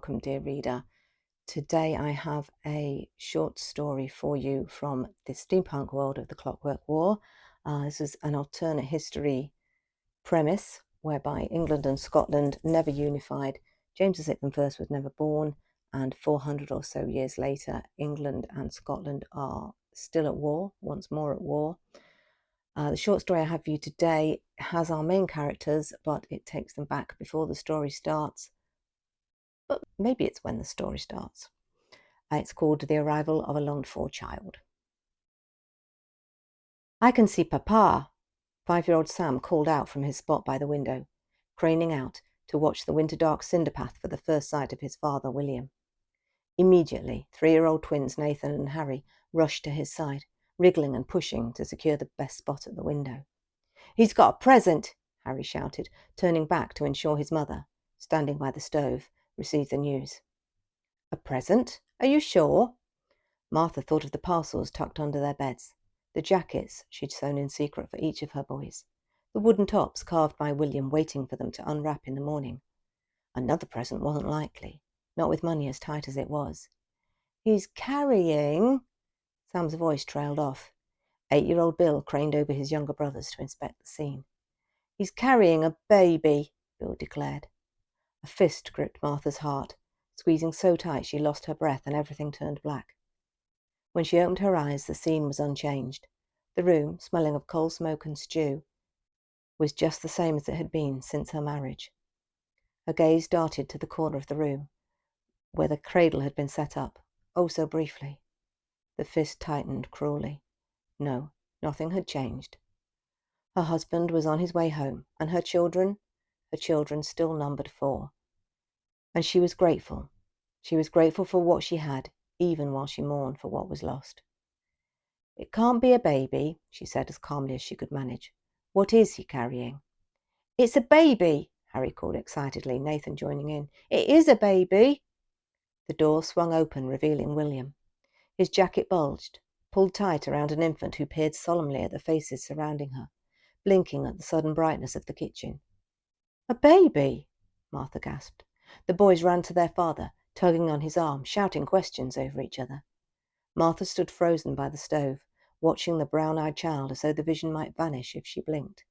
welcome, dear reader. Today I have a short story for you from the steampunk world of the Clockwork War. This is an alternate history premise whereby England and Scotland never unified. James VI was never born, and 400 or so years later, England and Scotland are still at war, once more at war. The short story I have for you today has our main characters, but it takes them back before the story starts. But maybe it's when the story starts. It's called The Arrival of a Longed-For Child. "I can see Papa," 5-year-old Sam called out from his spot by the window, craning out to watch the winter-dark cinder path for the first sight of his father, William. Immediately, 3-year-old twins Nathan and Harry rushed to his side, wriggling and pushing to secure the best spot at the window. "He's got a present," Harry shouted, turning back to ensure his mother, standing by the stove, received the news. "A present? Are you sure?" Martha thought of the parcels tucked under their beds, the jackets she'd sewn in secret for each of her boys, the wooden tops carved by William waiting for them to unwrap in the morning. Another present wasn't likely, not with money as tight as it was. "He's carrying—" Sam's voice trailed off. 8-year-old Bill craned over his younger brothers to inspect the scene. "He's carrying a baby," Bill declared. A fist gripped Martha's heart, squeezing so tight she lost her breath and everything turned black. When she opened her eyes, the scene was unchanged. The room, smelling of coal smoke and stew, was just the same as it had been since her marriage. Her gaze darted to the corner of the room, where the cradle had been set up, oh so briefly. The fist tightened cruelly. No, nothing had changed. Her husband was on his way home, and her children still numbered 4. And she was grateful. She was grateful for what she had, even while she mourned for what was lost. "It can't be a baby," she said as calmly as she could manage. "What is he carrying?" "It's a baby," Harry called excitedly, Nathan joining in. "It is a baby." The door swung open, revealing William. His jacket bulged, pulled tight around an infant who peered solemnly at the faces surrounding her, blinking at the sudden brightness of the kitchen. "A baby!" Martha gasped. The boys ran to their father, tugging on his arm, shouting questions over each other. Martha stood frozen by the stove, watching the brown-eyed child as though the vision might vanish if she blinked.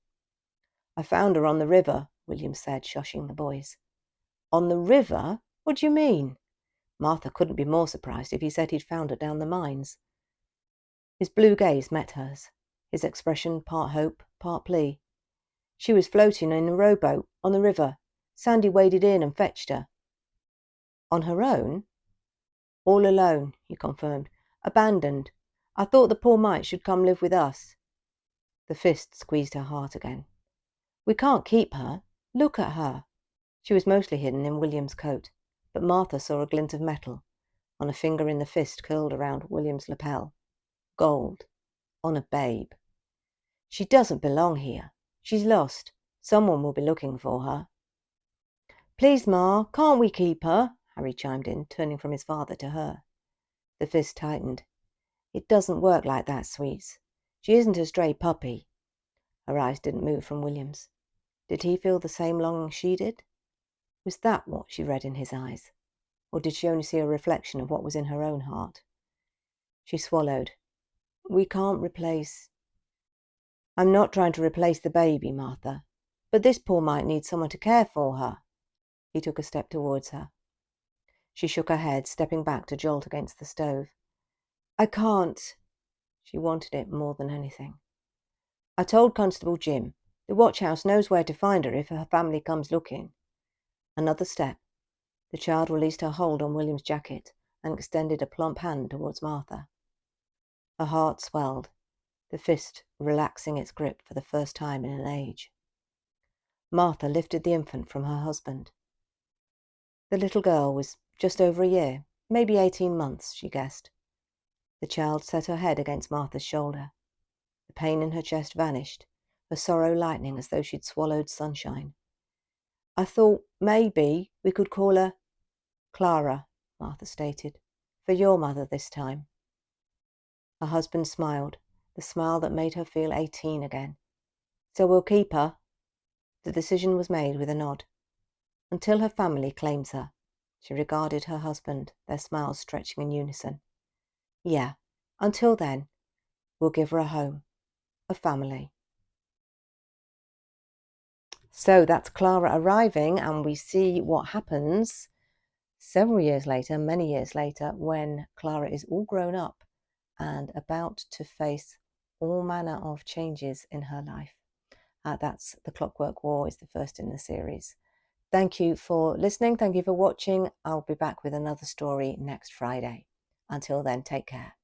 "I found her on the river," William said, shushing the boys. "On the river? What do you mean?" Martha couldn't be more surprised if he said he'd found her down the mines. His blue gaze met hers, his expression part hope, part plea. "She was floating in a rowboat on the river. Sandy waded in and fetched her." "On her own?" "All alone," he confirmed. "Abandoned. I thought the poor mite should come live with us." The fist squeezed her heart again. "We can't keep her. Look at her." She was mostly hidden in William's coat, but Martha saw a glint of metal on a finger in the fist curled around William's lapel. Gold. On a babe. "She doesn't belong here. She's lost. Someone will be looking for her." "Please, Ma, can't we keep her?" Harry chimed in, turning from his father to her. The fist tightened. "It doesn't work like that, sweets. She isn't a stray puppy." Her eyes didn't move from William's. Did he feel the same longing she did? Was that what she read in his eyes? Or did she only see a reflection of what was in her own heart? She swallowed. "We can't replace—" "I'm not trying to replace the baby, Martha. But this poor mite needs someone to care for her." He took a step towards her. She shook her head, stepping back to jolt against the stove. "I can't." She wanted it more than anything. "I told Constable Jim. The watch house knows where to find her if her family comes looking." Another step. The child released her hold on William's jacket and extended a plump hand towards Martha. Her heart swelled, the fist relaxing its grip for the first time in an age. Martha lifted the infant from her husband. The little girl was just over a year, maybe 18 months, she guessed. The child set her head against Martha's shoulder. The pain in her chest vanished, her sorrow lightening as though she'd swallowed sunshine. "I thought maybe we could call her—" "Clara," Martha stated. "For your mother this time." Her husband smiled, the smile that made her feel 18 again. "So we'll keep her." The decision was made with a nod. "Until her family claims her." She regarded her husband, their smiles stretching in unison. Yeah, until then, we'll give her a home, a family. So that's Clara arriving, and we see what happens several years later, many years later, when Clara is all grown up and about to face all manner of changes in her life. That's The Clockwork War, is the first in the series. Thank you for listening. Thank you for watching. I'll be back with another story next Friday. Until then, take care.